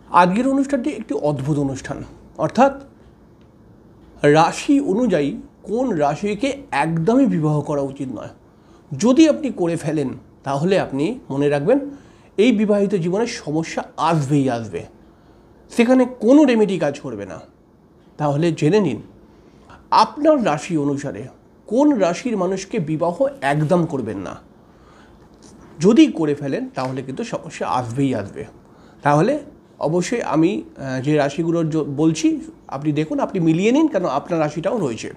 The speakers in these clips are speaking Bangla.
আজকের অনুষ্ঠানটি একটি অদ্ভুত অনুষ্ঠান, অর্থাৎ রাশি অনুযায়ী কোন রাশিকে একদমই বিবাহ করা উচিত নয়। যদি আপনি করে ফেলেন তাহলে আপনি মনে রাখবেন এই বিবাহিত জীবনে সমস্যা আসবেই আসবে, সেখানে কোনো রেমেডি কাজ করবে না। তাহলে জেনে নিন আপনার রাশি অনুসারে কোন রাশির মানুষকে বিবাহ একদম করবেন না। যদি করে ফেলেন তাহলে কিন্তু সমস্যা আসবেই আসবে। তাহলে অবশ্যই আমি যে রাশিগুলো বলছি আপনি দেখুন, আপনি মিলিয়ে নিন, কেন আপনার রাশিটাও রয়েছে।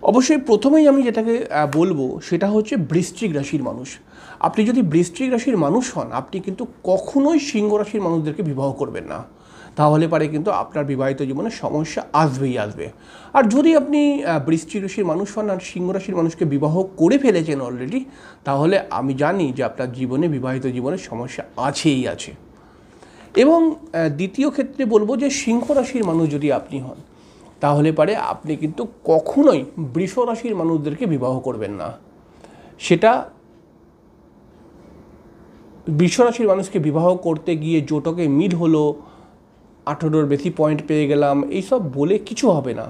অবশ্যই প্রথমেই আমি যেটাকে বলবো সেটা হচ্ছে বৃশ্চিক রাশির মানুষ। আপনি যদি বৃশ্চিক রাশির মানুষ হন, আপনি কিন্তু কখনোই সিংহ রাশির মানুষদেরকে বিবাহ করবেন না, তাহলে পারে কিন্তু আপনার বিবাহিত জীবনে সমস্যা আসবেই আসবে। আর যদি আপনি বৃশ্চিক রাশির মানুষ হন আর সিংহ রাশির মানুষকে বিবাহ করে ফেলেছেন অলরেডি, তাহলে আমি জানি যে আপনার জীবনে বিবাহিত জীবনে সমস্যা আছেই আছে। এবং দ্বিতীয় ক্ষেত্রে বলবো যে সিংহ রাশির মানুষ যদি আপনি হন, তাহলে পারে আপনি কিন্তু কখনোই বৃষ রাশির মানুষদেরকে বিবাহ করবেন না। সেটা বৃষ রাশির মানুষকে বিবাহ করতে গিয়ে জোটকে মিল হলো, 18-র বেশি পয়েন্ট পেয়ে গেলাম, এইসব বলে কিছু হবে না।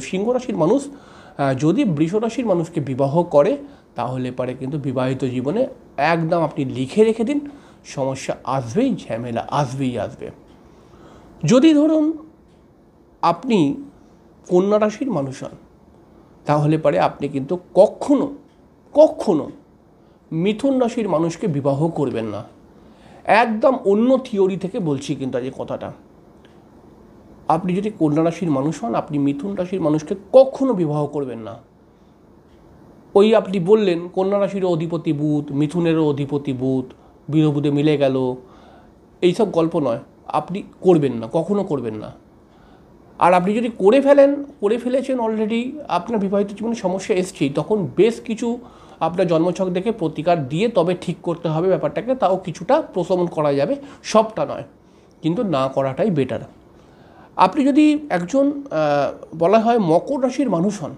সিংহ রাশির মানুষ যদি বৃষ রাশির মানুষকে বিবাহ করে তাহলে পারে কিন্তু বিবাহিত জীবনে একদম আপনি লিখে রেখে দিন, সমস্যা আসবেই, ঝামেলা আসবেই আসবে। যদি ধরুন আপনি কন্যা রাশির মানুষ হন, তাহলে পারে আপনি কিন্তু কখনো মিথুন রাশির মানুষকে বিবাহ করবেন না। একদম অন্য থিওরি থেকে বলছি কিন্তু আজ এই কথাটা। আপনি যদি কন্যা রাশির মানুষ হন, আপনি মিথুন রাশির মানুষকে কখনো বিবাহ করবেন না। ওই আপনি বললেন কন্যা রাশিরও অধিপতি বুধ, মিথুনেরও অধিপতি বুধ, বুধে মিলে গেল, এইসব গল্প নয়, আপনি করবেন না, কখনো করবেন না। আর আপনি যদি করে ফেলেছেন অলরেডি, আপনার বিবাহিত জীবনে সমস্যা এসছেই, তখন বেশ কিছু আপনার জন্মছক দেখে প্রতিকার দিয়ে তবে ঠিক করতে হবে ব্যাপারটাকে। তাও কিছুটা প্রশমন করা যাবে, সবটা নয়, কিন্তু না করাটাই বেটার। আপনি যদি একজন বলা হয় মকর রাশির মানুষ হন,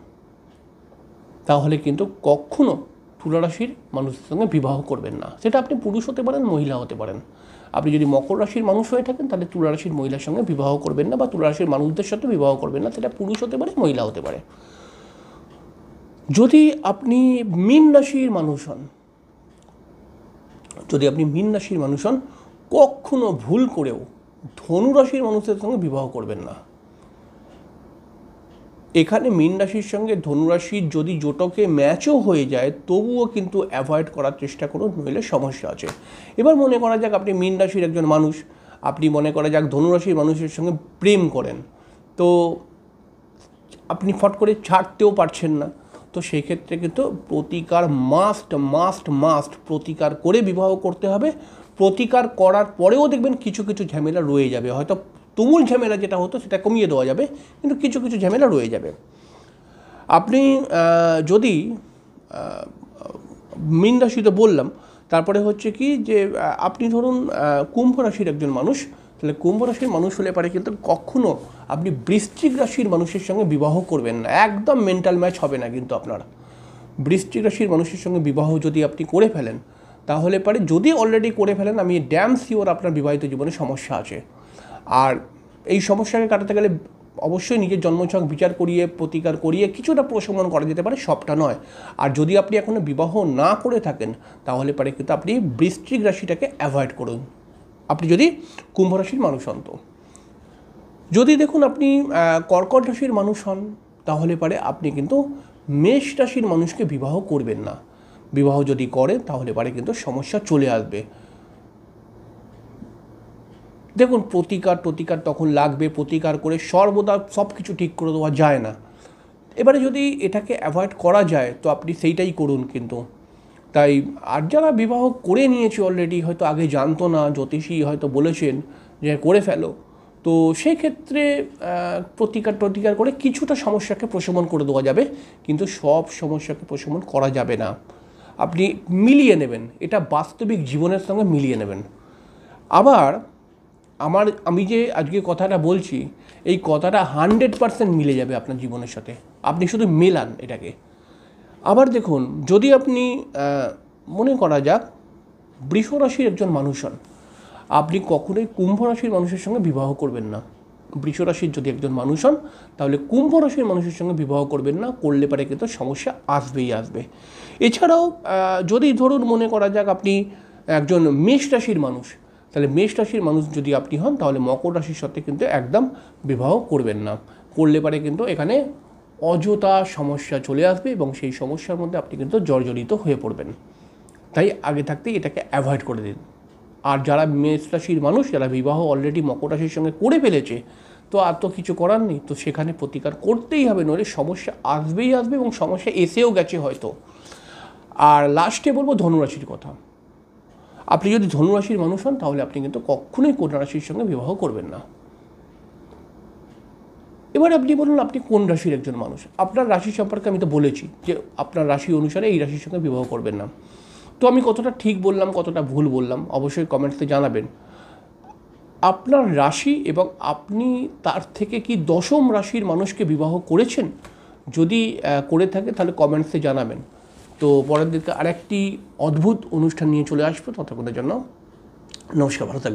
তাহলে কিন্তু কখনো তুলা রাশির মানুষের সঙ্গে বিবাহ করবেন না। সেটা আপনি পুরুষ হতে পারেন, মহিলা হতে পারেন। আপনি যদি মকর রাশির মানুষ হয়ে থাকেন তাহলে তুলা রাশির মহিলার সঙ্গে বিবাহ করবেন না, বা তুলা রাশির মানুষদের সাথে বিবাহ করবেন না, সেটা পুরুষ হতে পারে, মহিলা হতে পারে। যদি আপনি মীন রাশির মানুষ হন, কখনো ভুল করেও ধনু রাশির মানুষের সঙ্গে বিবাহ করবেন না। এখানে মীন রাশির সঙ্গে ধনুরাশির যদি জোটকে ম্যাচও হয়ে যায়, তবুও কিন্তু অ্যাভয়েড করার চেষ্টা করুন, নইলে সমস্যা আছে। এবার মনে করা যাক আপনি মীন রাশির একজন মানুষ, আপনি মনে করা যাক ধনুরাশির মানুষের সঙ্গে প্রেম করেন, তো আপনি ফট করে ছাড়তেও পারছেন না, তো সেই ক্ষেত্রে কিন্তু প্রতিকার মাস্ট প্রতিকার করে বিবাহ করতে হবে। প্রতিকার করার পরেও দেখবেন কিছু ঝামেলা রয়ে যাবে, হয়তো তুমুল ঝামেলা যেটা হতো সেটা কমিয়ে দেওয়া যাবে, কিন্তু কিছু ঝামেলা রয়ে যাবে। আপনি যদি মীন রাশিতে বললাম, তারপরে হচ্ছে কি যে আপনি ধরুন কুম্ভ রাশির একজন মানুষ, তাহলে কুম্ভ রাশির মানুষ হলে পারে কিন্তু কখনো আপনি বৃশ্চিক রাশির মানুষের সঙ্গে বিবাহ করবেন না। একদম মেন্টাল ম্যাচ হবে না কিন্তু আপনার। বৃশ্চিক রাশির মানুষের সঙ্গে বিবাহ যদি আপনি করে ফেলেন, তাহলে পারে, যদি অলরেডি করে ফেলেন, আমি ড্যাম শিওর আপনার বিবাহিত জীবনে সমস্যা আছে। আর এই সমস্যাকে কাটাতে গেলে অবশ্যই নিজের জন্মছক বিচার করিয়ে, প্রতিকার করিয়ে কিছুটা প্রশমন করা যেতে পারে, সবটা নয়। আর যদি আপনি এখনও বিবাহ না করে থাকেন, তাহলে পারে কিন্তু আপনি বৃশ্চিক রাশিটাকে অ্যাভয়েড করুন, আপনি যদি কুম্ভ রাশির মানুষ হন। তো যদি দেখুন আপনি কর্কট রাশির মানুষ হন, তাহলে পারে আপনি কিন্তু মেষ রাশির মানুষকে বিবাহ করবেন না। বিবাহ যদি করেন তাহলে পারে কিন্তু সমস্যা চলে আসবে। দেখুন প্রতিকার তখন লাগবে, প্রতিকার করে সর্বদা সব কিছু ঠিক করে দেওয়া যায় না। এবারে যদি এটাকে অ্যাভয়েড করা যায় তো আপনি সেইটাই করুন কিন্তু। তাই আর যারা বিবাহ করে নিয়েছে অলরেডি, হয়তো আগে জানতো না, জ্যোতিষী হয়তো বলেছেন যে করে ফেলো, তো সেই ক্ষেত্রে প্রতিকার করে কিছুটা সমস্যাকে প্রশমন করে দেওয়া যাবে, কিন্তু সব সমস্যাকে প্রশমন করা যাবে না। আপনি মিলিয়ে নেবেন, এটা বাস্তবিক জীবনের সঙ্গে মিলিয়ে নেবেন। আবার আমি যে আজকে কথাটা বলছি, এই কথাটা 100% মিলে যাবে আপনার জীবনের সাথে, আপনি শুধু মেলান এটাকে। আবার দেখুন, যদি আপনি মনে করা যাক বৃষ রাশির একজন মানুষ হন, আপনি কখনোই কুম্ভ রাশির মানুষের সঙ্গে বিবাহ করবেন না। বৃষ রাশির যদি একজন মানুষ হন তাহলে কুম্ভ রাশির মানুষের সঙ্গে বিবাহ করবেন না, করলে পারে কিন্তু সমস্যা আসবেই আসবে। এছাড়াও যদি ধরুন মনে করা যাক আপনি একজন মেষ রাশির মানুষ, তাহলে মেষ রাশির মানুষ যদি আপনি হন তাহলে মকর রাশির সাথে কিন্তু একদম বিবাহ করবেন না, করলে পারে কিন্তু এখানে অযথা সমস্যা চলে আসবে এবং সেই সমস্যার মধ্যে আপনি কিন্তু জর্জরিত হয়ে পড়বেন। তাই আগে থাকতেই এটাকে অ্যাভয়েড করে দিন। আর যারা মেষ রাশির মানুষ, যারা বিবাহ অলরেডি মকর রাশির সঙ্গে করে ফেলেছে, তো আর তো কিছু করার নেই, তো সেখানে প্রতিকার করতেই হবে, নইলে সমস্যা আসবেই আসবে এবং সমস্যা এসেও গেছে হয়তো। আর লাস্টে বলবো ধনুরাশির কথা। আপনি যদি ধনুরাশির মানুষ হন তাহলে আপনি কিন্তু কখনোই কন্যা রাশির সঙ্গে বিবাহ করবেন না। এবার আপনি বলুন আপনি কোন রাশির একজন মানুষ। আপনার রাশি সম্পর্কে আমি তো বলেছি যে আপনার রাশি অনুসারে এই রাশির সঙ্গে বিবাহ করবেন না। তো আমি কতটা ঠিক বললাম, কতটা ভুল বললাম, অবশ্যই কমেন্টসে জানাবেন। আপনার রাশি এবং আপনি তার থেকে কি দশম রাশির মানুষকে বিবাহ করেছেন? যদি করে থাকে তাহলে কমেন্টসে জানাবেন। তো পরের দিকে আরেকটি অদ্ভুত অনুষ্ঠান নিয়ে চলে আসবো, ততক্ষণের জন্য নমস্কার, ভালো থাকবেন।